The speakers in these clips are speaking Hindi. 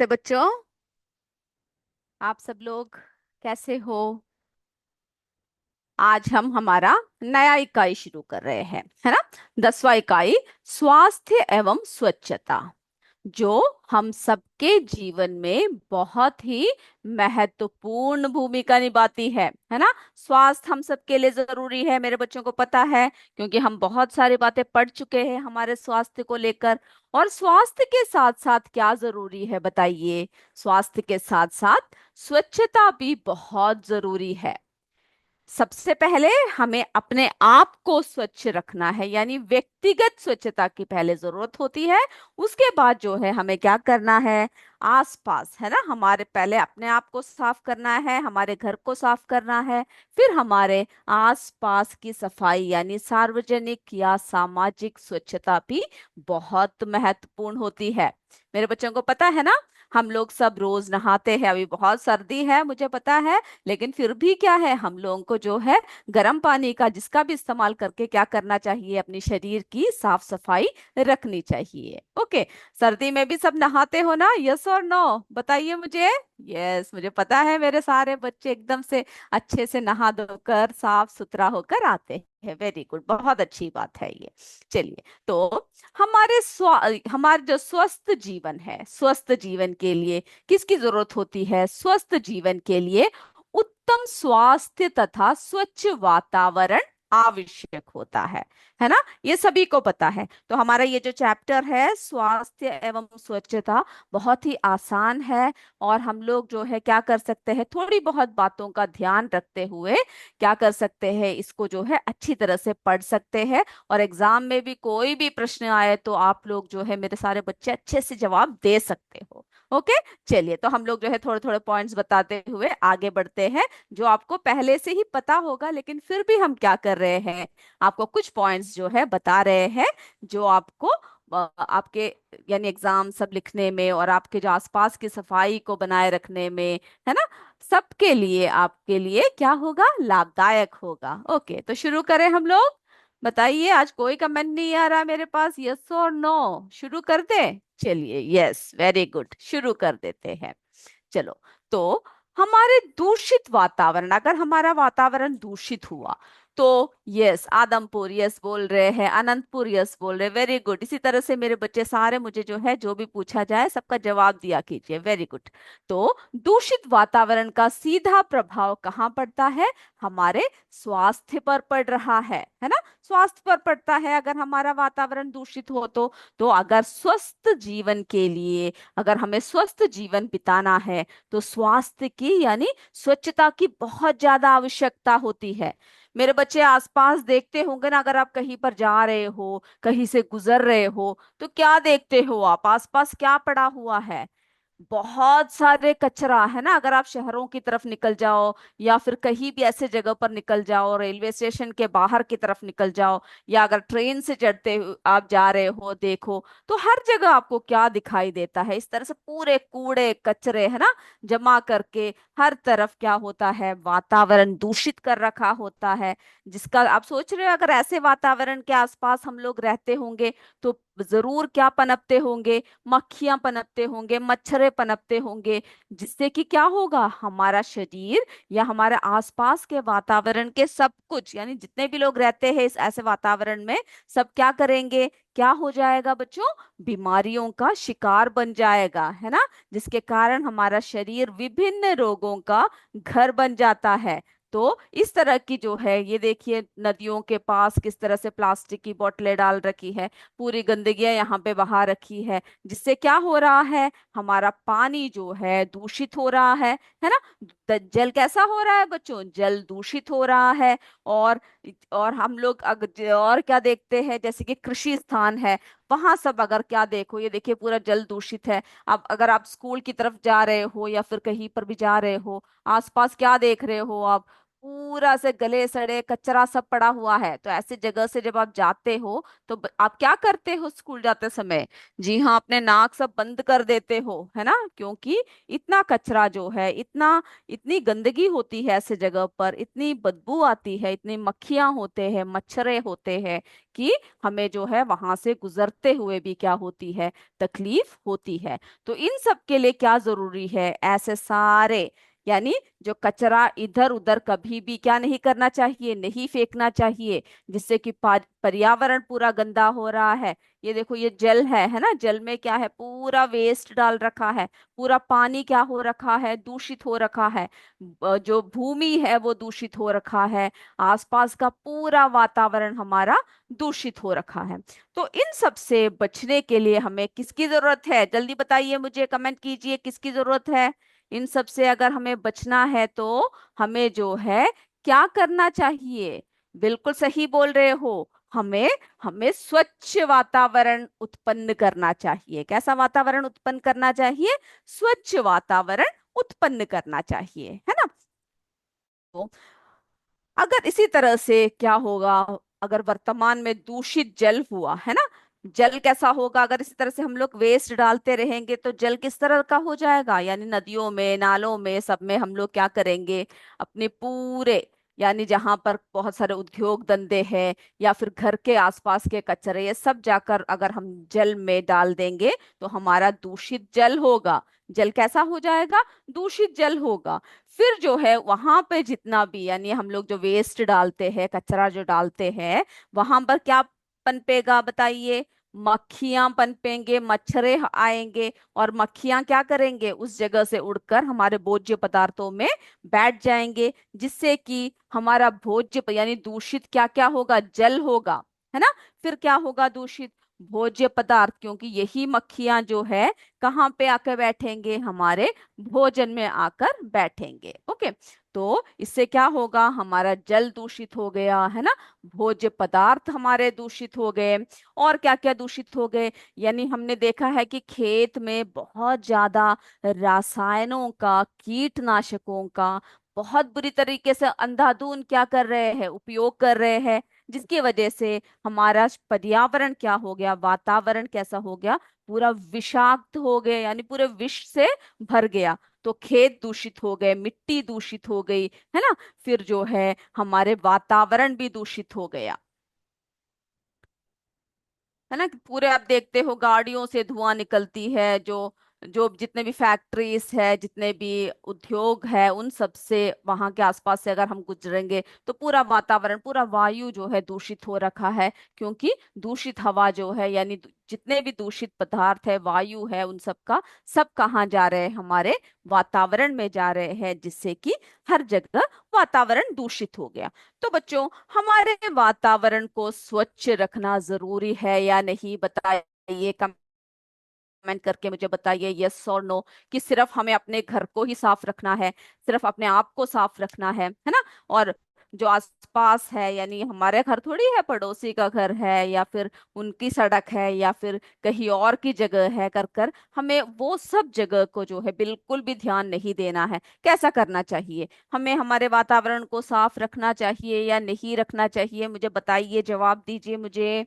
नमस्ते बच्चों। आप सब लोग कैसे हो? आज हम हमारा नया इकाई शुरू कर रहे हैं, है ना। 10वां इकाई, स्वास्थ्य एवं स्वच्छता, जो हम सबके जीवन में बहुत ही महत्वपूर्ण भूमिका निभाती है ना। स्वास्थ्य हम सबके लिए जरूरी है, मेरे बच्चों को पता है, क्योंकि हम बहुत सारी बातें पढ़ चुके हैं हमारे स्वास्थ्य को लेकर। और स्वास्थ्य के साथ साथ क्या जरूरी है बताइए? स्वास्थ्य के साथ साथ स्वच्छता भी बहुत जरूरी है। सबसे पहले हमें अपने आप को स्वच्छ रखना है, यानी व्यक्तिगत स्वच्छता की पहले जरूरत होती है। उसके बाद जो है हमें क्या करना है, आसपास, है ना, हमारे पहले अपने आप को साफ करना है, हमारे घर को साफ करना है, फिर हमारे आसपास की सफाई यानी सार्वजनिक या सामाजिक स्वच्छता भी बहुत महत्वपूर्ण होती है। मेरे बच्चों को पता है ना, हम लोग सब रोज नहाते हैं। अभी बहुत सर्दी है मुझे पता है, लेकिन फिर भी क्या है, हम लोगों को जो है गर्म पानी का जिसका भी इस्तेमाल करके क्या करना चाहिए, अपने शरीर की साफ सफाई रखनी चाहिए। ओके। सर्दी में भी सब नहाते हो ना? यस और नो बताइए मुझे। यस, मुझे पता है मेरे सारे बच्चे एकदम से अच्छे से नहा धोकर साफ सुथरा होकर आते हैं। वेरी गुड, बहुत अच्छी बात है ये। चलिए, तो हमारे जो स्वस्थ जीवन है, स्वस्थ जीवन के लिए किसकी जरूरत होती है? स्वस्थ जीवन के लिए उत्तम स्वास्थ्य तथा स्वच्छ वातावरण आवश्यक होता है ना। ये सभी को पता है। तो हमारा ये जो चैप्टर है स्वास्थ्य एवं स्वच्छता, बहुत ही आसान है। और हम लोग जो है क्या कर सकते हैं, थोड़ी बहुत बातों का ध्यान रखते हुए क्या कर सकते हैं, इसको जो है अच्छी तरह से पढ़ सकते हैं। और एग्जाम में भी कोई भी प्रश्न आए तो आप लोग जो है मेरे सारे बच्चे अच्छे से जवाब दे सकते हो। ओके। चलिए, तो हम लोग जो है थोड़े थोड़े पॉइंट्स बताते हुए आगे बढ़ते हैं, जो आपको पहले से ही पता होगा, लेकिन फिर भी हम क्या कर रहे हैं, आपको कुछ पॉइंट्स जो है बता रहे हैं, जो आपको आपके यानी एग्जाम सब लिखने में और आपके जो आसपास की सफाई को बनाए रखने में, है ना, सबके लिए आपके लिए क्या होगा, लाभदायक होगा। ओके, तो शुरू करें हम लोग। बताइए, आज कोई कमेंट नहीं आ रहा मेरे पास, यस और नो? शुरू कर दे। चलिए, यस, वेरी गुड, शुरू कर देते हैं। चलो, तो हमारे दूषित वातावरण, अगर हमारा वातावरण दूषित हुआ तो, यस, आदमपुर यस बोल रहे हैं, अनंतपुर यस बोल रहे, वेरी गुड। इसी तरह से मेरे बच्चे सारे मुझे जो है जो भी पूछा जाए सबका जवाब दिया कीजिए, वेरी गुड। तो दूषित वातावरण का सीधा प्रभाव कहाँ पड़ता है? हमारे स्वास्थ्य पर पड़ रहा है ना। स्वास्थ्य पर पड़ता है अगर हमारा वातावरण दूषित हो तो अगर स्वस्थ जीवन के लिए, अगर हमें स्वस्थ जीवन बिताना है तो स्वास्थ्य की यानी स्वच्छता की बहुत ज्यादा आवश्यकता होती है। मेरे बच्चे आसपास देखते होंगे ना, अगर आप कहीं पर जा रहे हो, कहीं से गुजर रहे हो, तो क्या देखते हो आप? आसपास क्या पड़ा हुआ है? बहुत सारे कचरा, है ना। अगर आप शहरों की तरफ निकल जाओ या फिर कहीं भी ऐसे जगह पर निकल जाओ, रेलवे स्टेशन के बाहर की तरफ निकल जाओ, या अगर ट्रेन से आप जा रहे हो, देखो तो हर जगह आपको क्या दिखाई देता है, इस तरह से पूरे कूड़े कचरे, है ना, जमा करके हर तरफ क्या होता है, वातावरण दूषित कर रखा होता है। जिसका आप सोच रहे हो, अगर ऐसे वातावरण के आसपास हम लोग रहते होंगे तो जरूर क्या पनपते होंगे, मक्खियां पनपते होंगे, मच्छरे पनपते होंगे, जिससे कि क्या होगा, हमारा शरीर या हमारे आसपास के वातावरण के सब कुछ, यानी जितने भी लोग रहते हैं इस ऐसे वातावरण में, सब क्या करेंगे, क्या हो जाएगा बच्चों, बीमारियों का शिकार बन जाएगा, है ना। जिसके कारण हमारा शरीर विभिन्न रोगों का घर बन जाता है। तो इस तरह की जो है, ये देखिए नदियों के पास किस तरह से प्लास्टिक की बोतलें डाल रखी है, पूरी गंदगियां यहाँ पे बहा रखी है, जिससे क्या हो रहा है, हमारा पानी जो है दूषित हो रहा है ना। जल कैसा हो रहा है बच्चों, जल दूषित हो रहा है। और और हम लोग और क्या देखते हैं, जैसे कि कृषि स्थान है, वहां सब अगर क्या देखो, ये देखिए पूरा जल दूषित है। अब अगर आप स्कूल की तरफ जा रहे हो या फिर कहीं पर भी जा रहे हो, आसपास क्या देख रहे हो आप? पूरा से गले सड़े कचरा सब पड़ा हुआ है। तो ऐसी जगह से जब आप जाते हो तो आप क्या करते हो स्कूल जाते समय? जी हाँ, अपने नाक सब बंद कर देते हो, है ना, क्योंकि इतना कचरा जो है, इतनी गंदगी होती है ऐसे जगह पर, इतनी बदबू आती है, इतनी मक्खियां होते हैं, मच्छरे होते हैं कि हमें जो है वहां से गुजरते हुए भी क्या होती है, तकलीफ होती है। तो इन सब के लिए क्या जरूरी है, ऐसे सारे यानी जो कचरा इधर उधर कभी भी क्या नहीं करना चाहिए, नहीं फेंकना चाहिए, जिससे कि पर्यावरण पूरा गंदा हो रहा है। ये देखो, ये जल है ना, जल में क्या है, पूरा वेस्ट डाल रखा है, पूरा पानी क्या हो रखा है, दूषित हो रखा है, जो भूमि है वो दूषित हो रखा है, आसपास का पूरा वातावरण हमारा दूषित हो रखा है। तो इन सब से बचने के लिए हमें किसकी जरूरत है, जल्दी बताइए मुझे, कमेंट कीजिए, किसकी जरूरत है? इन सब से अगर हमें बचना है तो हमें जो है क्या करना चाहिए? बिल्कुल सही बोल रहे हो, हमें हमें स्वच्छ वातावरण उत्पन्न करना चाहिए। कैसा वातावरण उत्पन्न करना चाहिए? स्वच्छ वातावरण उत्पन्न करना चाहिए, है ना। तो अगर इसी तरह से क्या होगा, अगर वर्तमान में दूषित जल हुआ है ना, जल कैसा होगा, अगर इसी तरह से हम लोग वेस्ट डालते रहेंगे तो जल किस तरह का हो जाएगा, यानी नदियों में, नालों में, सब में हम लोग क्या करेंगे, अपने पूरे यानी जहां पर बहुत सारे उद्योग धंधे हैं या फिर घर के आसपास के कचरे, ये सब जाकर अगर हम जल में डाल देंगे तो हमारा दूषित जल होगा। जल कैसा हो जाएगा? दूषित जल होगा। फिर जो है वहां पे जितना भी यानी हम लोग जो वेस्ट डालते हैं, कचरा जो डालते हैं, वहां पर क्या पनपेगा बताइए? मक्खियां पनपेंगे, मच्छरे आएंगे, और मक्खियां क्या करेंगे, उस जगह से उड़कर हमारे भोज्य पदार्थों में बैठ जाएंगे, जिससे कि हमारा भोज्य यानी दूषित क्या क्या होगा, जल होगा, है ना। फिर क्या होगा, दूषित भोज्य पदार्थ, क्योंकि यही मक्खियां जो है कहाँ पे आकर बैठेंगे, हमारे भोजन में आकर बैठेंगे। ओके, तो इससे क्या होगा, हमारा जल दूषित हो गया, है ना, भोज्य पदार्थ हमारे दूषित हो गए। और क्या क्या दूषित हो गए, यानी हमने देखा है कि खेत में बहुत ज्यादा रसायनों का, कीटनाशकों का बहुत बुरी तरीके से अंधाधुंध क्या कर रहे हैं, उपयोग कर रहे हैं, जिसकी वजह से हमारा पर्यावरण क्या हो गया, वातावरण कैसा हो गया, पूरा विषाक्त हो गया, यानी पूरे विष से भर गया। तो खेत दूषित हो गए, मिट्टी दूषित हो गई, है ना। फिर जो है हमारे वातावरण भी दूषित हो गया, है ना। पूरे आप देखते हो गाड़ियों से धुआं निकलती है, जो जो जितने भी फैक्ट्रीज है, जितने भी उद्योग है, उन सब से वहां के आसपास से अगर हम गुजरेंगे तो पूरा वातावरण, पूरा वायु जो है दूषित हो रखा है। क्योंकि दूषित हवा जो है यानी जितने भी दूषित पदार्थ है, वायु है, उन सब का सब कहाँ जा रहे हैं, हमारे वातावरण में जा रहे हैं, जिससे कि हर जगह वातावरण दूषित हो गया। तो बच्चों, हमारे वातावरण को स्वच्छ रखना जरूरी है या नहीं, बताइए, कमेंट करके मुझे बताइए, यस और नो, कि सिर्फ हमें अपने घर को ही साफ रखना है, सिर्फ अपने आप को साफ रखना है ना। और जो आसपास है, यानी हमारे घर थोड़ी है, पड़ोसी का घर है या फिर उनकी सड़क है या फिर कहीं और की जगह है, कर कर हमें वो सब जगह को जो है बिल्कुल भी ध्यान नहीं देना है। कैसा करना चाहिए, हमें हमारे वातावरण को साफ रखना चाहिए या नहीं रखना चाहिए, मुझे बताइए, जवाब दीजिए मुझे।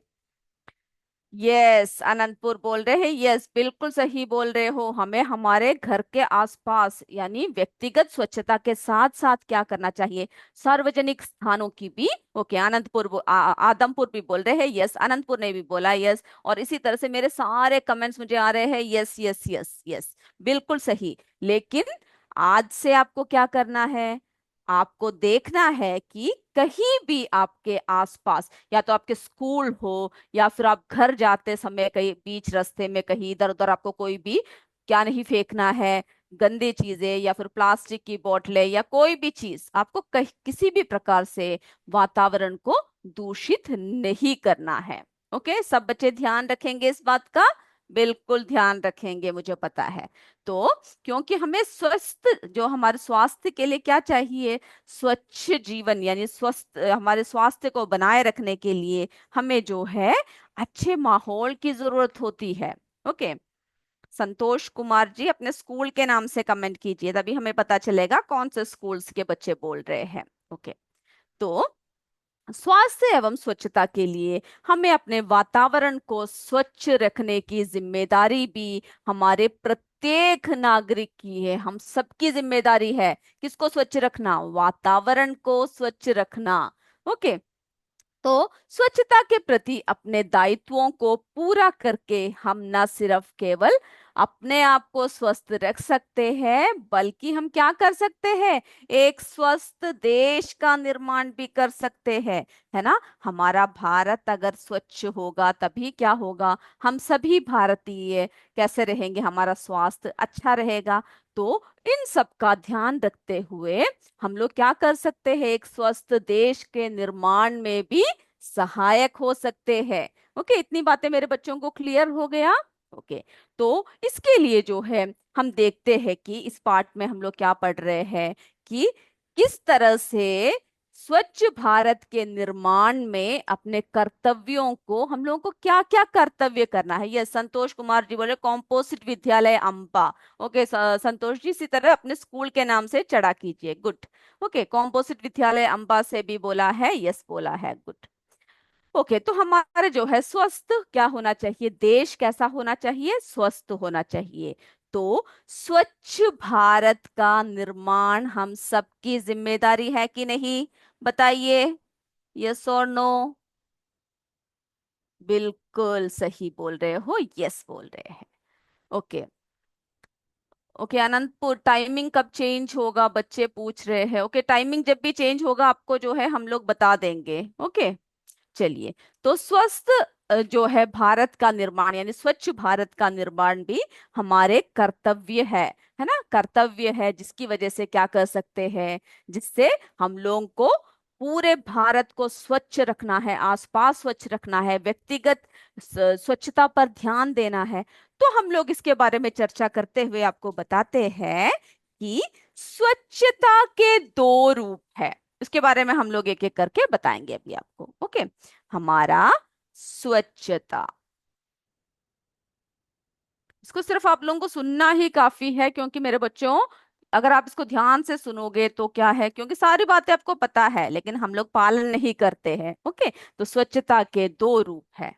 यस, अनंतपुर बोल रहे हैं, यस बिल्कुल सही बोल रहे हो, हमें हमारे घर के आसपास यानी व्यक्तिगत स्वच्छता के साथ साथ क्या करना चाहिए, सार्वजनिक स्थानों की भी। ओके, अनंतपुर आदमपुर भी बोल रहे हैं, यस, अनंतपुर ने भी बोला यस, और इसी तरह से मेरे सारे कमेंट्स मुझे आ रहे हैं, यस यस यस यस, बिल्कुल सही। लेकिन आज से आपको क्या करना है, आपको देखना है कि कहीं भी आपके आसपास, या तो आपके स्कूल हो या फिर आप घर जाते समय कहीं बीच रास्ते में कहीं इधर उधर आपको कोई भी क्या नहीं फेंकना है, गंदी चीजें या फिर प्लास्टिक की बोतलें या कोई भी चीज आपको कहीं किसी भी प्रकार से वातावरण को दूषित नहीं करना है। ओके, सब बच्चे ध्यान रखेंगे इस बात का, बिल्कुल ध्यान रखेंगे, मुझे पता है। तो क्योंकि हमें स्वस्थ जो हमारे स्वास्थ्य के लिए क्या चाहिए, स्वच्छ जीवन यानी स्वस्थ हमारे स्वास्थ्य को बनाए रखने के लिए हमें जो है अच्छे माहौल की जरूरत होती है। ओके, संतोष कुमार जी अपने स्कूल के नाम से कमेंट कीजिए, तभी हमें पता चलेगा कौन से स्कूल्स के बच्चे बोल रहे हैं। ओके। तो स्वास्थ्य एवं स्वच्छता के लिए हमें अपने वातावरण को स्वच्छ रखने की जिम्मेदारी भी हमारे प्रत्येक नागरिक की है। हम सबकी जिम्मेदारी है किसको स्वच्छ रखना, वातावरण को स्वच्छ रखना। ओके। तो स्वच्छता के प्रति अपने दायित्वों को पूरा करके हम न सिर्फ केवल अपने आप को स्वस्थ रख सकते हैं, बल्कि हम क्या कर सकते हैं, एक स्वस्थ देश का निर्माण भी कर सकते हैं, है ना। हमारा भारत अगर स्वच्छ होगा तभी क्या होगा, हम सभी भारतीय कैसे रहेंगे, हमारा स्वास्थ्य अच्छा रहेगा। तो इन सब का ध्यान रखते हुए हम लोग क्या कर सकते हैं, एक स्वस्थ देश के निर्माण में भी सहायक हो सकते हैं। ओके, इतनी बातें मेरे बच्चों को क्लियर हो गया। ओके। तो इसके लिए जो है हम देखते हैं कि इस पार्ट में हम लोग क्या पढ़ रहे हैं कि किस तरह से स्वच्छ भारत के निर्माण में अपने कर्तव्यों को, हम लोगों को क्या क्या कर्तव्य करना है। ये संतोष कुमार जी बोले कॉम्पोजिट विद्यालय अंबा। ओके संतोष जी, इसी तरह अपने स्कूल के नाम से चढ़ा कीजिए। गुड। ओके, कॉम्पोजिट विद्यालय अंबा से भी बोला है, यस बोला है, गुड। ओके। तो हमारे जो है स्वस्थ क्या होना चाहिए, देश कैसा होना चाहिए, स्वस्थ होना चाहिए। तो स्वच्छ भारत का निर्माण हम सबकी जिम्मेदारी है कि नहीं, बताइए, यस और नो। बिल्कुल सही बोल रहे हो, यस बोल रहे हैं। ओके। ओके अनंतपुर, टाइमिंग कब चेंज होगा बच्चे पूछ रहे हैं। ओके, टाइमिंग जब भी चेंज होगा आपको जो है हम लोग बता देंगे। ओके। चलिए। तो स्वस्थ जो है भारत का निर्माण यानी स्वच्छ भारत का निर्माण भी हमारे कर्तव्य है ना, कर्तव्य है, जिसकी वजह से क्या कर सकते हैं, जिससे हम लोगों को पूरे भारत को स्वच्छ रखना है, आसपास स्वच्छ रखना है, व्यक्तिगत स्वच्छता पर ध्यान देना है। तो हम लोग इसके बारे में चर्चा करते हुए आपको बताते हैं कि स्वच्छता के दो रूप है। इसके बारे में हम लोग एक एक करके बताएंगे अभी आपको। ओके। हमारा स्वच्छता, इसको सिर्फ आप लोगों को सुनना ही काफी है, क्योंकि मेरे बच्चों अगर आप इसको ध्यान से सुनोगे तो क्या है, क्योंकि सारी बातें आपको पता है लेकिन हम लोग पालन नहीं करते हैं। ओके। तो स्वच्छता के दो रूप है।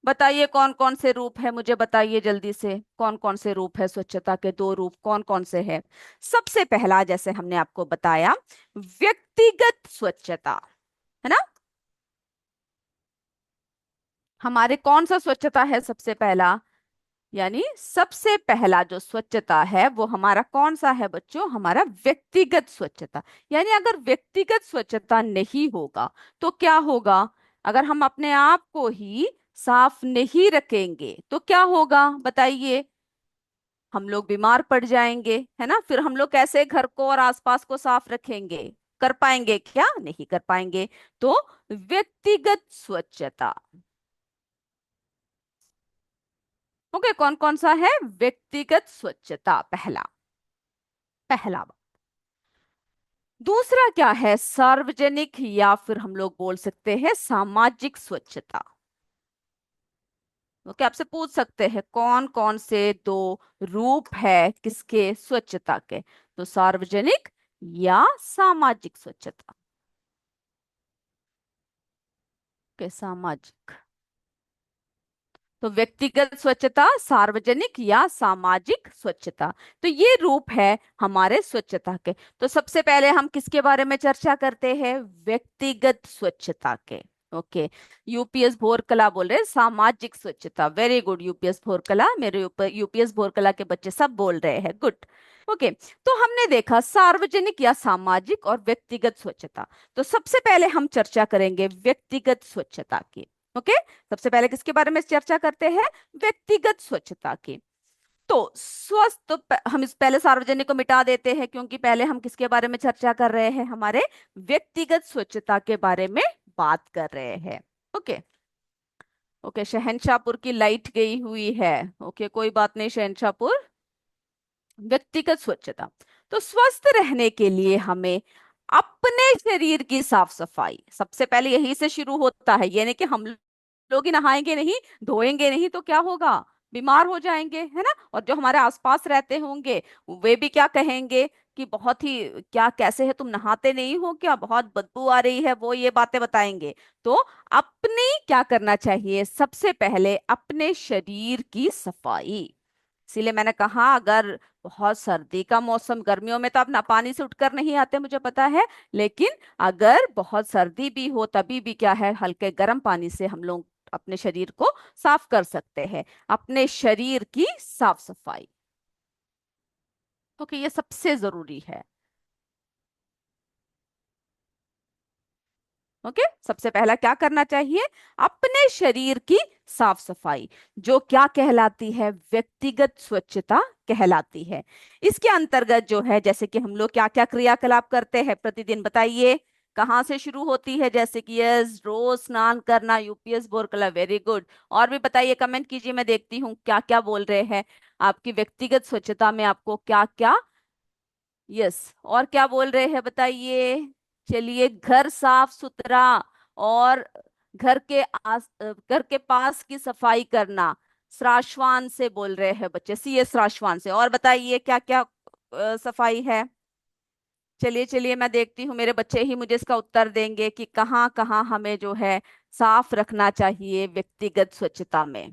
बताइए कौन कौन से रूप है, मुझे बताइए जल्दी से, कौन कौन से रूप है, स्वच्छता के दो रूप कौन कौन से हैं। सबसे पहला, जैसे हमने आपको बताया, व्यक्तिगत स्वच्छता, है ना। हमारे कौन सा स्वच्छता है सबसे पहला, यानी सबसे पहला जो स्वच्छता है वो हमारा कौन सा है बच्चों, हमारा व्यक्तिगत स्वच्छता। यानी अगर व्यक्तिगत स्वच्छता नहीं होगा तो क्या होगा, अगर हम अपने आप को ही साफ नहीं रखेंगे तो क्या होगा बताइए, हम लोग बीमार पड़ जाएंगे, है ना। फिर हम लोग कैसे घर को और आसपास को साफ रखेंगे, कर पाएंगे क्या, नहीं कर पाएंगे। तो व्यक्तिगत स्वच्छता। ओके, कौन कौन सा है, व्यक्तिगत स्वच्छता पहला, पहला बात। दूसरा क्या है, सार्वजनिक या फिर हम लोग बोल सकते हैं सामाजिक स्वच्छता। ओके, आपसे पूछ सकते हैं कौन कौन से दो रूप है किसके, स्वच्छता के। तो सार्वजनिक या सामाजिक स्वच्छता। के सामाजिक, तो व्यक्तिगत स्वच्छता, सार्वजनिक या सामाजिक स्वच्छता। तो ये रूप है हमारे स्वच्छता के। तो सबसे पहले हम किसके बारे में चर्चा करते हैं, व्यक्तिगत स्वच्छता के। ओके। यूपीएस भोरकला बोल रहे हैं सामाजिक स्वच्छता, वेरी गुड यूपीएस भोरकला, मेरे ऊपर यूपीएस भोरकला के बच्चे सब बोल रहे हैं, गुड। ओके। तो हमने देखा सार्वजनिक या सामाजिक और व्यक्तिगत स्वच्छता। तो सबसे पहले हम चर्चा करेंगे व्यक्तिगत स्वच्छता की। ओके। सबसे पहले किसके बारे में चर्चा करते हैं, व्यक्तिगत स्वच्छता की। तो स्वस्थ, तो हम इस पहले सार्वजनिक को मिटा देते हैं, क्योंकि पहले हम किसके बारे में चर्चा कर रहे हैं, हमारे व्यक्तिगत स्वच्छता के बारे में बात कर रहे हैं। ओके। ओके, शहनशाहपुर की लाइट गई हुई है। ओके, कोई बात नहीं शहनशाहपुर। व्यक्तिगत स्वच्छता, तो स्वस्थ रहने के लिए हमें अपने शरीर की साफ सफाई सबसे पहले यही से शुरू होता है। यानी कि हम लोग ही नहाएंगे नहीं, धोएंगे नहीं तो क्या होगा, बीमार हो जाएंगे, है ना। और जो हमारे आसपास रहते होंगे वे भी क्या कहेंगे कि बहुत ही, क्या कैसे है, तुम नहाते नहीं हो क्या, बहुत बदबू आ रही है, वो ये बातें बताएंगे। तो अपनी क्या करना चाहिए, सबसे पहले अपने शरीर की सफाई। इसीलिए मैंने कहा, अगर बहुत सर्दी का मौसम, गर्मियों में तो आप ना पानी से उठकर नहीं आते मुझे पता है, लेकिन अगर बहुत सर्दी भी हो तभी भी क्या है, हल्के गर्म पानी से हम लोग अपने शरीर को साफ कर सकते हैं। अपने शरीर की साफ सफाई, ओके, ये सबसे जरूरी है। ओके, सबसे पहला क्या करना चाहिए, अपने शरीर की साफ सफाई, जो क्या कहलाती है, व्यक्तिगत स्वच्छता कहलाती है। इसके अंतर्गत जो है, जैसे कि हम लोग क्या क्या क्रियाकलाप करते हैं प्रतिदिन, बताइए कहाँ से शुरू होती है, जैसे कि यस, रोज स्नान करना, यूपीएस बोर कला, वेरी गुड। और भी बताइए, कमेंट कीजिए, मैं देखती हूँ क्या क्या बोल रहे हैं। आपकी व्यक्तिगत स्वच्छता में आपको क्या क्या, यस, और क्या बोल रहे हैं बताइए। चलिए, घर साफ सुथरा, और घर के पास की सफाई करना, श्राशवान से बोल रहे हैं बच्चे, सी एस श्राशवान से। और बताइए क्या क्या सफाई है। चलिए चलिए, मैं देखती हूँ, मेरे बच्चे ही मुझे इसका उत्तर देंगे कि कहाँ कहाँ हमें जो है साफ रखना चाहिए व्यक्तिगत स्वच्छता में।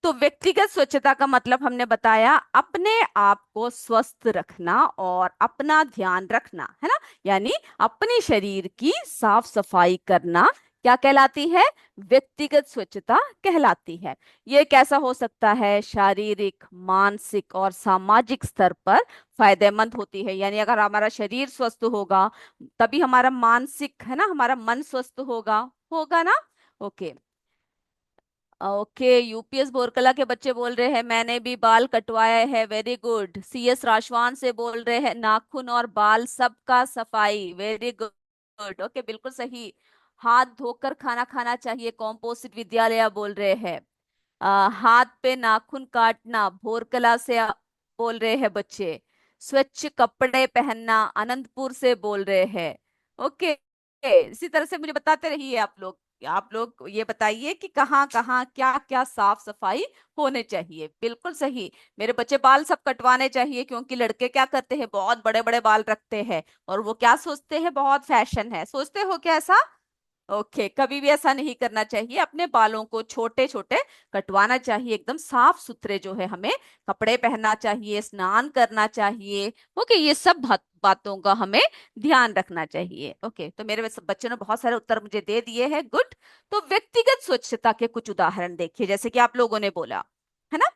तो व्यक्तिगत स्वच्छता का मतलब हमने बताया अपने आप को स्वस्थ रखना और अपना ध्यान रखना, है ना। यानी अपने शरीर की साफ सफाई करना क्या कहलाती है, व्यक्तिगत स्वच्छता कहलाती है। ये कैसा हो सकता है, शारीरिक, मानसिक और सामाजिक स्तर पर फायदेमंद होती है। यानी अगर हमारा शरीर स्वस्थ होगा तभी हमारा मानसिक, है ना, हमारा मन स्वस्थ होगा, होगा ना। ओके, ओके, यूपीएस बोरकला के बच्चे बोल रहे हैं मैंने भी बाल कटवाया है, वेरी गुड। सीएस राशवान से बोल रहे हैं नाखून और बाल सबका सफाई, वेरी गुड, ओके, बिल्कुल सही। हाथ धोकर खाना खाना चाहिए, कॉम्पोजिट विद्यालय बोल रहे हैं। हाथ पे नाखून काटना, भोरकला से बोल रहे हैं बच्चे। स्वच्छ कपड़े पहनना, अनंतपुर से बोल रहे हैं। ओके, इसी तरह से मुझे बताते रहिए आप लोग। आप लोग ये बताइए कि कहाँ कहाँ क्या क्या साफ सफाई होने चाहिए, बिल्कुल सही। मेरे बच्चे बाल सब कटवाने चाहिए, क्योंकि लड़के क्या करते हैं, बहुत बड़े बड़े बाल रखते हैं, और वो क्या सोचते हैं, बहुत फैशन है, सोचते हो क्या ऐसा। ओके, कभी भी ऐसा नहीं करना चाहिए, अपने बालों को छोटे छोटे कटवाना चाहिए, एकदम साफ सुथरे जो है हमें कपड़े पहनना चाहिए, स्नान करना चाहिए। ओके, ये सब बातों का हमें ध्यान रखना चाहिए। ओके, तो मेरे बच्चों ने बहुत सारे उत्तर मुझे दे दिए हैं, गुड। तो व्यक्तिगत स्वच्छता के कुछ उदाहरण देखिए, जैसे कि आप लोगों ने बोला, है ना,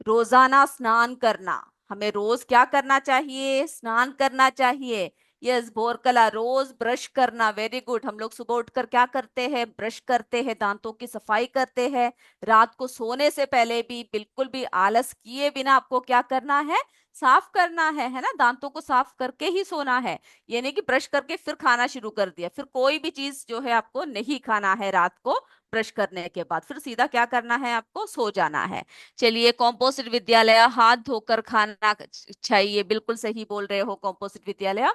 रोजाना स्नान करना, हमें रोज क्या करना चाहिए, स्नान करना चाहिए। यस, भोरकला, रोज ब्रश करना, वेरी गुड। हम लोग सुबह उठकर क्या करते हैं, ब्रश करते हैं, दांतों की सफाई करते हैं। रात को सोने से पहले भी बिल्कुल भी आलस किए बिना आपको क्या करना है, साफ करना है ना, दांतों को साफ करके ही सोना है। ये नहीं कि ब्रश करके फिर खाना शुरू कर दिया, फिर कोई भी चीज जो है आपको नहीं खाना है रात को, ब्रश करने के बाद फिर सीधा क्या करना है, आपको सो जाना है। चलिए, कॉम्पोजिट विद्यालय, हाथ धोकर खाना चाहिए, बिल्कुल सही बोल रहे हो कॉम्पोजिट विद्यालय।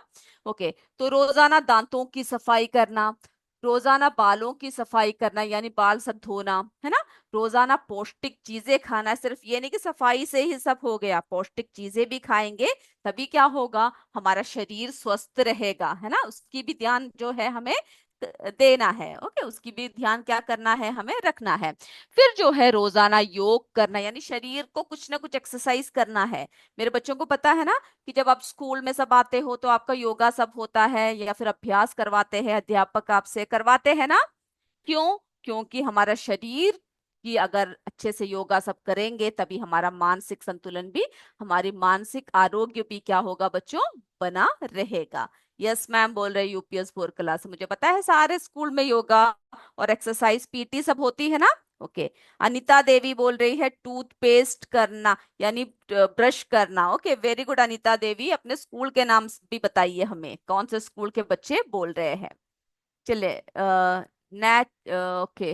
ओके, तो रोजाना दांतों की सफाई करना, रोजाना बालों की सफाई करना, यानी बाल सब धोना, है ना। रोजाना पौष्टिक चीजें खाना, सिर्फ ये नहीं कि सफाई से ही सब हो गया, पौष्टिक चीजें भी खाएंगे तभी क्या होगा, हमारा शरीर स्वस्थ रहेगा, है ना। उसकी भी ध्यान जो है हमें देना है। ओके, उसकी भी ध्यान क्या करना है, हमें रखना है। फिर जो है रोजाना योग करना, यानी शरीर को कुछ ना कुछ एक्सरसाइज करना है। मेरे बच्चों को पता है ना कि जब आप स्कूल में सब आते हो तो आपका योगा सब होता है, या फिर अभ्यास करवाते हैं, अध्यापक आपसे करवाते हैं ना। क्यों, क्योंकि हमारा शरीर की अगर अच्छे से योगा सब करेंगे तभी हमारा मानसिक संतुलन भी, हमारी मानसिक आरोग्य भी क्या होगा बच्चों, बना रहेगा। यस मैम बोल रहे यूपीएस फोर क्लास, मुझे पता है सारे स्कूल में योगा और एक्सरसाइज पीटी सब होती है ना। ओके, अनिता देवी बोल रही है टूथपेस्ट करना, यानी ब्रश करना। Okay, very good Anita Devi, अपने स्कूल के नाम भी बताइए हमें, कौन से स्कूल के बच्चे बोल रहे हैं। चले, नेट, ओके,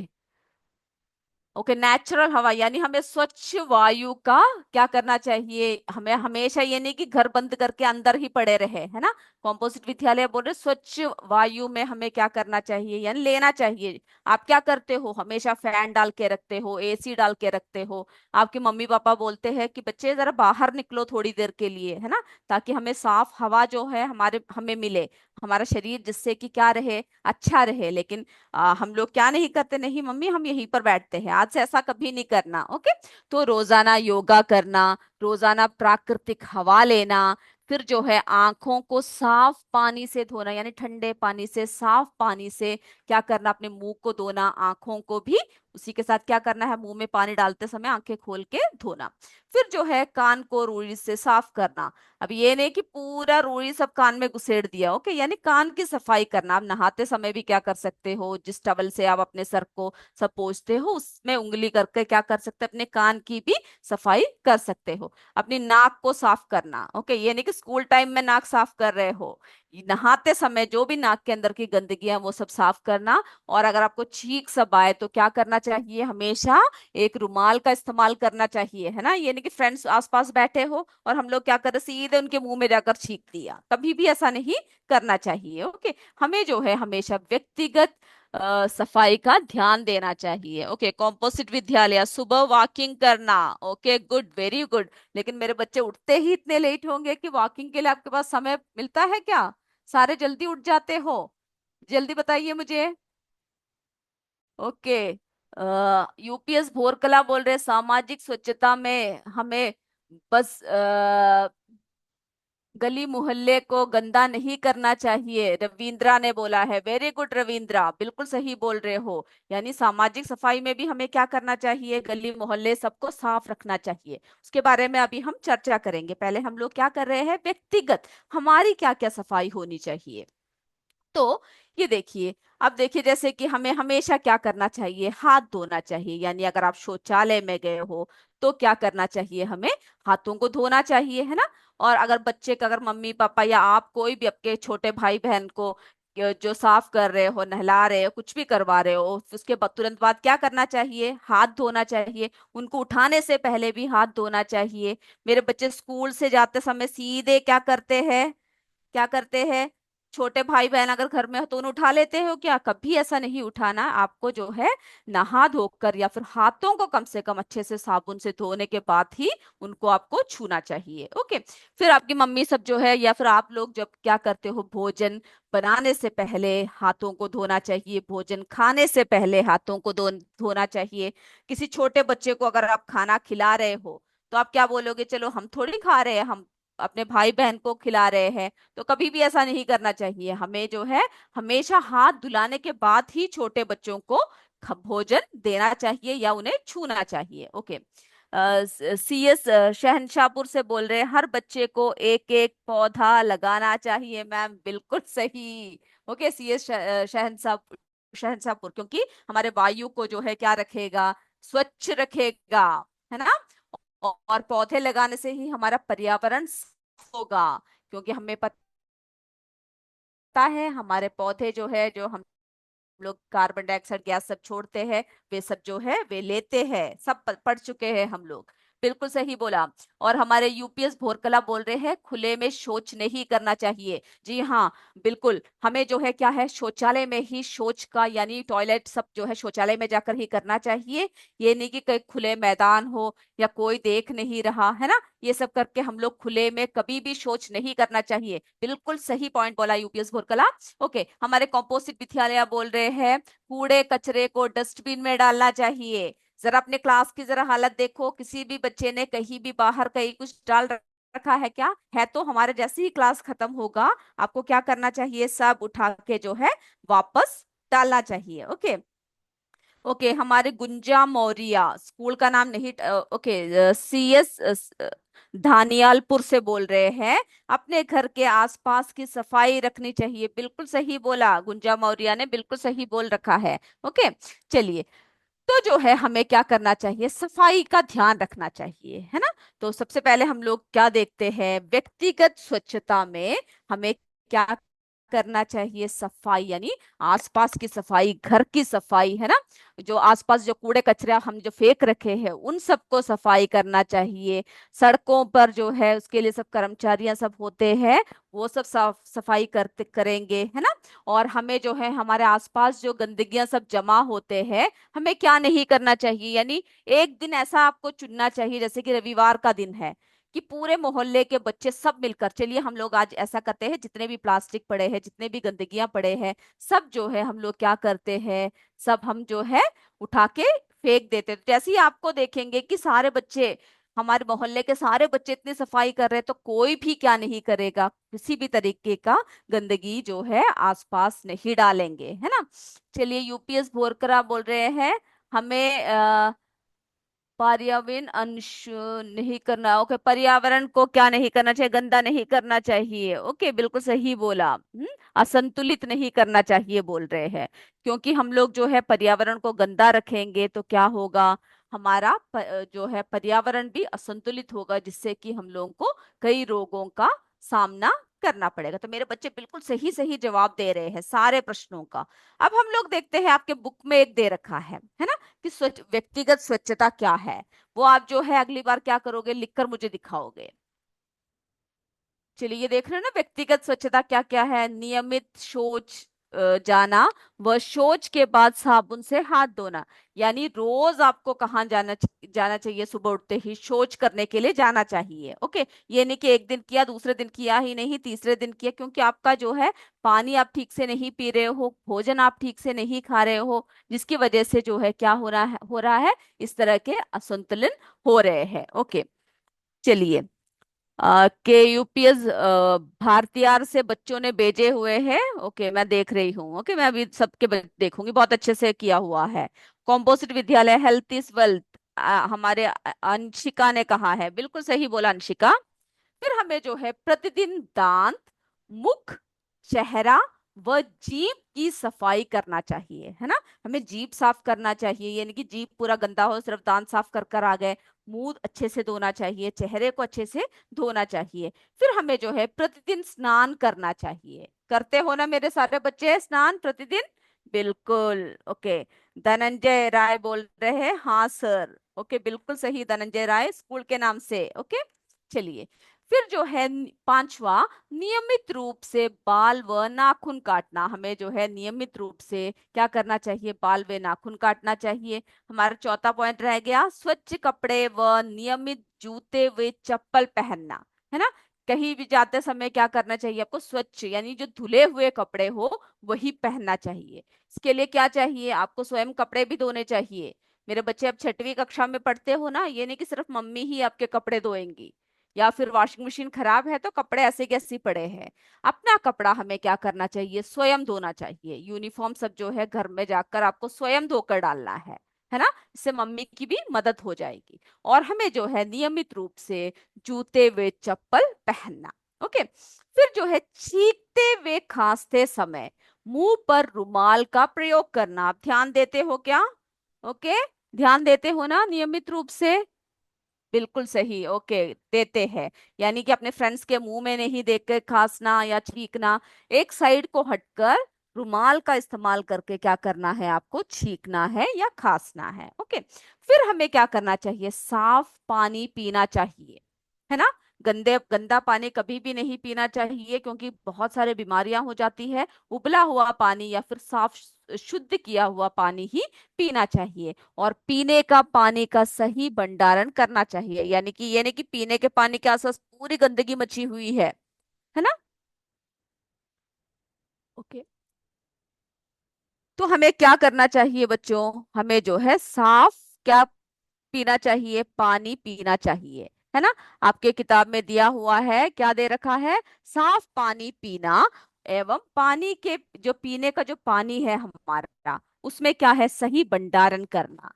ओके, नेचुरल हवा यानी हमें स्वच्छ वायु का क्या करना चाहिए, हमें हमेशा ये नहीं कि घर बंद करके अंदर ही पड़े रहे, है ना। कॉम्पोजिट विद्यालय बोल रहे स्वच्छ वायु में हमें क्या करना चाहिए यानी लेना चाहिए। आप क्या करते हो, हमेशा फैन डाल के रखते हो, एसी डाल के रखते हो। आपके मम्मी पापा बोलते हैं कि बच्चे जरा बाहर निकलो थोड़ी देर के लिए, है ना, ताकि हमें साफ हवा जो है हमारे हमें मिले, हमारा शरीर जिससे कि क्या रहे, अच्छा रहे। लेकिन हम लोग क्या नहीं करते, नहीं मम्मी हम यहीं पर बैठते हैं, आज से ऐसा कभी नहीं करना। ओके, तो रोजाना योगा करना, रोजाना प्राकृतिक हवा लेना, फिर जो है आंखों को साफ पानी से धोना, यानी ठंडे पानी से, साफ पानी से क्या करना, अपने मुंह को धोना, आंखों को भी उसी के साथ क्या करना है, मुंह में पानी डालते समय आंखें खोल के धोना। फिर जो है कान को रुई से साफ करना। अब ये नहीं कि पूरा रुई सब कान में घुसेड़ दिया, ओके, यानी कान की सफाई करना। आप नहाते समय भी क्या कर सकते हो, जिस टवल से आप अपने सर को सब पोंछते हो उसमें उंगली करके क्या कर सकते हो, अपने कान की भी सफाई कर सकते हो। अपनी नाक को साफ करना, ओके, ये नहीं कि स्कूल टाइम में नाक साफ कर रहे हो, ये नहाते समय जो भी नाक के अंदर की गंदगी है वो सब साफ करना। और अगर आपको छींक सब आए तो क्या करना चाहिए, हमेशा एक रुमाल का इस्तेमाल करना चाहिए, है ना। ये नहीं कि फ्रेंड्स आसपास बैठे हो और हम लोग क्या कर रहे, सीधे उनके मुंह में जाकर छींक दिया, कभी भी ऐसा नहीं करना चाहिए। ओके, हमें जो है हमेशा व्यक्तिगत सफाई का ध्यान देना चाहिए। ओके, कॉम्पोजिट विद्यालय, सुबह वॉकिंग करना। Okay, good, very good. लेकिन मेरे बच्चे उठते ही इतने लेट होंगे कि वॉकिंग के लिए आपके पास समय मिलता है क्या, सारे जल्दी उठ जाते हो, जल्दी बताइए मुझे। ओके, यूपीएस भोरकला बोल रहे सामाजिक स्वच्छता में हमें बस गली मोहल्ले को गंदा नहीं करना चाहिए, रविंद्रा ने बोला है। वेरी गुड रविंद्रा, बिल्कुल सही बोल रहे हो। यानी सामाजिक सफाई में भी हमें क्या करना चाहिए, गली मोहल्ले सबको साफ रखना चाहिए। उसके बारे में अभी हम चर्चा करेंगे, पहले हम लोग क्या कर रहे हैं, व्यक्तिगत हमारी क्या क्या सफाई होनी चाहिए। तो ये देखिए, अब देखिए जैसे कि हमें हमेशा क्या करना चाहिए, हाथ धोना चाहिए। यानी अगर आप शौचालय में गए हो तो क्या करना चाहिए, हमें हाथों को धोना चाहिए, है ना। और अगर बच्चे का, अगर मम्मी पापा या आप कोई भी आपके छोटे भाई बहन को जो साफ कर रहे हो, नहला रहे हो, कुछ भी करवा रहे हो, उसके तुरंत बाद क्या करना चाहिए, हाथ धोना चाहिए। उनको उठाने से पहले भी हाथ धोना चाहिए। मेरे बच्चे स्कूल से जाते समय सीधे क्या करते हैं, क्या करते हैं, छोटे भाई बहन अगर घर में हो तो उन्हें उठा लेते हो क्या, कभी ऐसा नहीं उठाना। आपको जो है नहा धोकर या फिर हाथों को कम से कम अच्छे से साबुन से धोने के बाद ही उनको आपको छूना चाहिए। ओके, फिर आपकी मम्मी सब जो है या फिर आप लोग जब क्या करते हो, भोजन बनाने से पहले हाथों को धोना चाहिए, भोजन खाने से पहले हाथों को धोना चाहिए। किसी छोटे बच्चे को अगर आप खाना खिला रहे हो तो आप क्या बोलोगे, चलो हम थोड़ी खा रहे हैं, हम अपने भाई बहन को खिला रहे हैं। तो कभी भी ऐसा नहीं करना चाहिए, हमें जो है हमेशा हाथ धुलाने के बाद ही छोटे बच्चों को भोजन देना चाहिए या उन्हें छूना चाहिए। ओके, सीएस शहनशाहपुर से बोल रहे हैं हर बच्चे को एक एक पौधा लगाना चाहिए, मैम बिल्कुल सही। ओके, सीएस शहनशाहपुर, क्योंकि हमारे वायु को जो है क्या रखेगा, स्वच्छ रखेगा, है ना। और पौधे लगाने से ही हमारा पर्यावरण साफ होगा, क्योंकि हमें पता है हमारे पौधे जो है, जो हम लोग कार्बन डाइऑक्साइड गैस सब छोड़ते हैं, वे सब जो है वे लेते हैं, सब पढ़ चुके हैं हम लोग। बिल्कुल सही बोला। और हमारे यूपीएस भोरकला बोल रहे हैं खुले में शौच नहीं करना चाहिए। जी हाँ, बिल्कुल, हमें जो है क्या है, शौचालय में ही शौच का यानी टॉयलेट सब जो है शौचालय में जाकर ही करना चाहिए। ये नहीं कि कहीं खुले मैदान हो या कोई देख नहीं रहा, है ना, ये सब करके हम लोग खुले में कभी भी शौच नहीं करना चाहिए। बिल्कुल सही पॉइंट बोला यूपीएस भोरकला। ओके, हमारे कॉम्पोजिट विद्यालय बोल रहे हैं कूड़े कचरे को डस्टबिन में डालना चाहिए। जरा अपने क्लास की जरा हालत देखो, किसी भी बच्चे ने कहीं भी बाहर कहीं कुछ डाल रखा है क्या, है तो हमारे जैसे ही क्लास खत्म होगा आपको क्या करना चाहिए, सब उठा के जो है वापस डालना चाहिए। ओके, ओके, हमारे गुंजा मौर्य, स्कूल का नाम नहीं, ओके, सीएस धानियालपुर से बोल रहे हैं अपने घर के आसपास की सफाई रखनी चाहिए। बिल्कुल सही बोला, गुंजा मौर्य ने बिल्कुल सही बोल रखा है। ओके, चलिए, तो जो है हमें क्या करना चाहिए, सफाई का ध्यान रखना चाहिए, है ना। तो सबसे पहले हम लोग क्या देखते हैं, व्यक्तिगत स्वच्छता में हमें क्या करना चाहिए? सफाई, यानी आसपास की सफाई, घर की सफाई, है ना। जो आसपास जो कूड़े कचरे हम जो फेंक रखे हैं उन सबको सफाई करना चाहिए। सड़कों पर जो है उसके लिए सब कर्मचारियां सब होते हैं, वो सब साफ सफाई करते करेंगे, है ना। और हमें जो है हमारे आसपास जो गंदगियां सब जमा होते हैं, हमें क्या नहीं करना चाहिए, यानी एक दिन ऐसा आपको चुनना चाहिए, जैसे कि रविवार का दिन है, कि पूरे मोहल्ले के बच्चे सब मिलकर, चलिए हम लोग आज ऐसा करते हैं, जितने भी प्लास्टिक पड़े हैं, जितने भी गंदगियां पड़े हैं, सब जो है हम लोग क्या करते हैं, सब हम जो है उठा के फेंक देते हैं। तो जैसे ही आपको देखेंगे कि सारे बच्चे, हमारे मोहल्ले के सारे बच्चे इतनी सफाई कर रहे हैं, तो कोई भी क्या नहीं करेगा, किसी भी तरीके का गंदगी जो है आसपास नहीं डालेंगे, है ना। चलिए, यूपीएस बोरकरा बोल रहे हैं, हमें पर्यावरण अंश नहीं करना। ओके, पर्यावरण को क्या नहीं करना चाहिए? गंदा नहीं करना चाहिए। ओके, बिल्कुल सही बोला। असंतुलित नहीं करना चाहिए बोल रहे हैं, क्योंकि हम लोग जो है पर्यावरण को गंदा रखेंगे तो क्या होगा, हमारा जो है पर्यावरण भी असंतुलित होगा, जिससे कि हम लोगों को कई रोगों का सामना करना पड़ेगा। तो मेरे बच्चे बिल्कुल सही सही जवाब दे रहे हैं सारे प्रश्नों का। अब हम लोग देखते हैं, आपके बुक में एक दे रखा है ना, कि व्यक्तिगत स्वच्छता क्या है। वो आप जो है अगली बार क्या करोगे, लिखकर मुझे दिखाओगे। चलिए, ये देख रहे हो ना, व्यक्तिगत स्वच्छता क्या क्या है? नियमित शौच जाना, व शौच के बाद साबुन से हाथ धोना। यानी रोज आपको कहाँ जाना चाहिए? सुबह उठते ही शौच करने के लिए जाना चाहिए। ओके, ये नहीं कि एक दिन किया, दूसरे दिन किया ही नहीं, तीसरे दिन किया, क्योंकि आपका जो है पानी आप ठीक से नहीं पी रहे हो, भोजन आप ठीक से नहीं खा रहे हो, जिसकी वजह से जो है क्या हो रहा है, इस तरह के असंतुलन हो रहे हैं। ओके, चलिए, के यूपीएस भारतीय से बच्चों ने भेजे हुए हैं। ओके, मैं देख रही हूँ। ओके, मैं अभी सबके देखूंगी, बहुत अच्छे से किया हुआ है। कॉम्पोजिट विद्यालय, हेल्थ इज वेल्थ, हमारे अंशिका ने कहा है, बिल्कुल सही बोला अंशिका। फिर हमें जो है प्रतिदिन दांत, मुख, चेहरा व जीभ की सफाई करना चाहिए, है ना। हमें जीभ साफ करना चाहिए, यानी कि जीभ पूरा गंदा हो, सिर्फ दांत साफ कर कर आ गए। मुंह अच्छे से धोना चाहिए, चेहरे को अच्छे से धोना चाहिए। फिर हमें जो है प्रतिदिन स्नान करना चाहिए। करते हो ना मेरे सारे बच्चे स्नान प्रतिदिन? बिल्कुल। ओके, धनंजय राय बोल रहे हैं, हाँ सर। ओके, बिल्कुल सही, धनंजय राय स्कूल के नाम से। ओके, चलिए, फिर जो है पांचवा, नियमित रूप से बाल व नाखून काटना। हमें जो है नियमित रूप से क्या करना चाहिए? बाल व नाखून काटना चाहिए। हमारा चौथा पॉइंट रह गया, स्वच्छ कपड़े व नियमित जूते व चप्पल पहनना, है ना। कहीं भी जाते समय क्या करना चाहिए आपको? स्वच्छ, यानी जो धुले हुए कपड़े हो वही पहनना चाहिए। इसके लिए क्या चाहिए आपको? स्वयं कपड़े भी धोने चाहिए। मेरे बच्चे अब 6वीं कक्षा में पढ़ते हो ना, ये नहीं कि सिर्फ मम्मी ही आपके कपड़े धोएंगी, या फिर वॉशिंग मशीन खराब है तो कपड़े ऐसे के ऐसे ही पड़े हैं। अपना कपड़ा हमें क्या करना चाहिए? स्वयं धोना चाहिए। यूनिफॉर्म सब जो है घर में जाकर आपको स्वयं धोकर डालना है ना। इससे मम्मी की भी मदद हो जाएगी। और हमें जो है नियमित रूप से जूते व चप्पल पहनना। ओके, फिर जो है छींकते व खांसते समय मुंह पर रुमाल का प्रयोग करना। आप ध्यान देते हो क्या? ओके, ध्यान देते हो ना नियमित रूप से? बिल्कुल सही। ओके, देते हैं, यानी कि अपने फ्रेंड्स के मुंह में नहीं देख के खांसना या छींकना, एक साइड को हटकर रुमाल का इस्तेमाल करके क्या करना है आपको? छींकना है या खांसना है। ओके, फिर हमें क्या करना चाहिए? साफ पानी पीना चाहिए, है ना। गंदा पानी कभी भी नहीं पीना चाहिए, क्योंकि बहुत सारे बीमारियां हो जाती है। उबला हुआ पानी या फिर साफ शुद्ध किया हुआ पानी ही पीना चाहिए। और पीने का पानी का सही भंडारण करना चाहिए, यानी कि ये नहीं कि पीने के पानी के आसपास पूरी गंदगी मची हुई है ना। ओके, तो हमें क्या करना चाहिए बच्चों? हमें जो है साफ क्या पीना चाहिए? पानी पीना चाहिए, है ना। आपके किताब में दिया हुआ है, क्या दे रखा है? साफ पानी पीना, एवं पानी के जो पीने का जो पानी है हमारा, उसमें क्या है? सही भंडारण करना,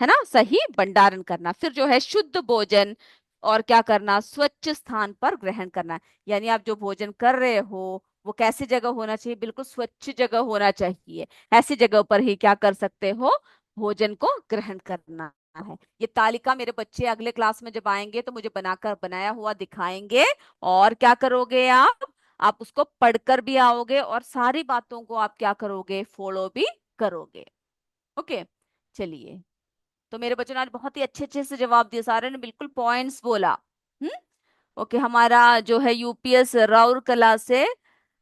है ना, सही भंडारण करना। फिर जो है शुद्ध भोजन, और क्या करना? स्वच्छ स्थान पर ग्रहण करना। यानी आप जो भोजन कर रहे हो वो कैसी जगह होना चाहिए? बिल्कुल स्वच्छ जगह होना चाहिए। ऐसी जगह पर ही क्या कर सकते हो? भोजन को ग्रहण करना है। ये तालिका मेरे बच्चे अगले क्लास में जब आएंगे तो मुझे बनाकर बनाया हुआ दिखाएंगे। और क्या करोगे आप? आप उसको पढ़कर भी आओगे और सारी बातों को आप क्या करोगे, फॉलो भी करोगे। ओके, चलिए। तो मेरे बच्चों ने आज बहुत ही अच्छे अच्छे से जवाब दिए, सारे ने बिल्कुल पॉइंट्स बोला। हम्म। ओके, हमारा जो है यूपीएस राउरकला से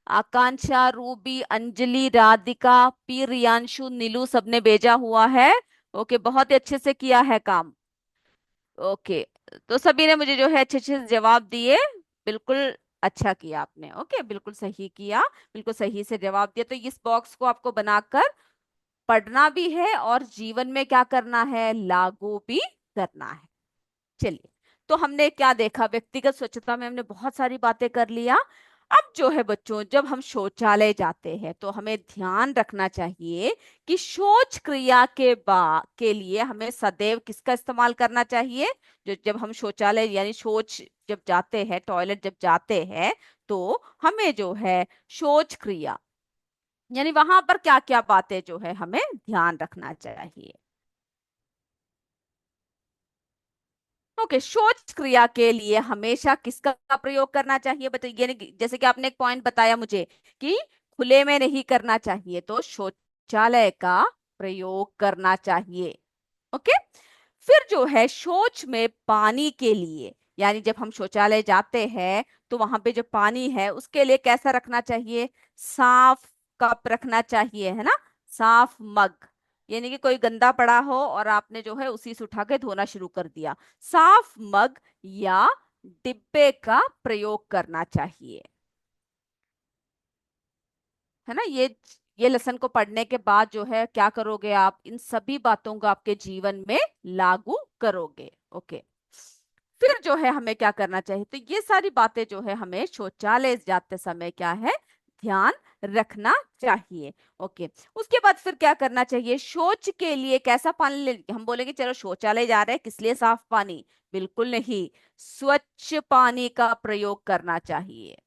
आकांक्षा, रूबी, अंजलि, राधिका, पी, रियांशु, नीलू सबने भेजा हुआ है। ओके, बहुत ही अच्छे से किया है काम। ओके, तो सभी ने मुझे जो है अच्छे अच्छे से जवाब दिए। बिल्कुल अच्छा किया आपने। ओके, बिल्कुल सही किया, बिल्कुल सही से जवाब दिया। तो इस बॉक्स को आपको बनाकर पढ़ना भी है और जीवन में क्या करना है, लागू भी करना है। चलिए, तो हमने क्या देखा, व्यक्तिगत स्वच्छता में हमने बहुत सारी बातें कर लिया। अब जो है बच्चों, जब हम शौचालय जाते हैं तो हमें ध्यान रखना चाहिए कि शौच क्रिया के लिए हमें सदैव किसका इस्तेमाल करना चाहिए। जो जब हम शौचालय यानी शौच जब जाते हैं, टॉयलेट जब जाते हैं, तो हमें जो है शौच क्रिया यानी वहां पर क्या क्या बातें जो है हमें ध्यान रखना चाहिए। ओके, शौच क्रिया के लिए हमेशा किसका प्रयोग करना चाहिए बताइए, यानी जैसे कि आपने एक पॉइंट बताया मुझे कि खुले में नहीं करना चाहिए, तो शौचालय का प्रयोग करना चाहिए। ओके, फिर जो है शौच में पानी के लिए, यानी जब हम शौचालय जाते हैं तो वहां पे जो पानी है उसके लिए कैसा रखना चाहिए, साफ कप रखना चाहिए, है ना, साफ मग। यानी कि कोई गंदा पड़ा हो और आपने जो है उसी से उठा के धोना शुरू कर दिया, साफ मग या डिब्बे का प्रयोग करना चाहिए, है ना। ये लेसन को पढ़ने के बाद जो है क्या करोगे, आप इन सभी बातों को आपके जीवन में लागू करोगे। ओके, फिर जो है हमें क्या करना चाहिए, तो ये सारी बातें जो है हमें शौचालय जाते समय क्या है, ध्यान रखना चाहिए। ओके, उसके बाद फिर क्या करना चाहिए, शौच के लिए कैसा पानी ले, हम बोलेंगे चलो शौचालय जा रहे हैं किस लिए, साफ पानी, बिल्कुल नहीं, स्वच्छ पानी का प्रयोग करना चाहिए।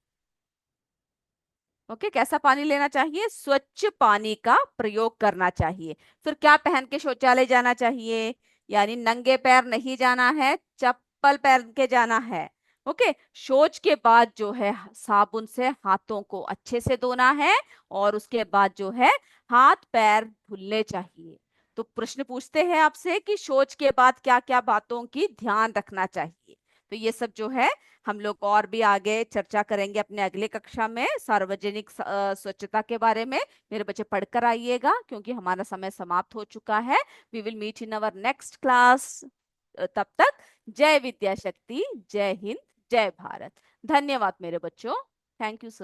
ओके, कैसा पानी लेना चाहिए, स्वच्छ पानी का प्रयोग करना चाहिए। फिर क्या पहन के शौचालय जाना चाहिए, यानी नंगे पैर नहीं जाना है, चप्पल पहन के जाना है। ओके, शौच के बाद जो है साबुन से हाथों को अच्छे से धोना है और उसके बाद जो है हाथ पैर धुलने चाहिए। तो प्रश्न पूछते हैं आपसे कि शौच के बाद क्या क्या बातों की ध्यान रखना चाहिए। तो ये सब जो है हम लोग और भी आगे चर्चा करेंगे अपने अगले कक्षा में, सार्वजनिक स्वच्छता के बारे में। मेरे बच्चे पढ़कर आइएगा क्योंकि हमारा समय समाप्त हो चुका है। We will meet in our next class. तब तक जय विद्या शक्ति, जय हिंद, जय भारत। धन्यवाद मेरे बच्चों। Thank you sir.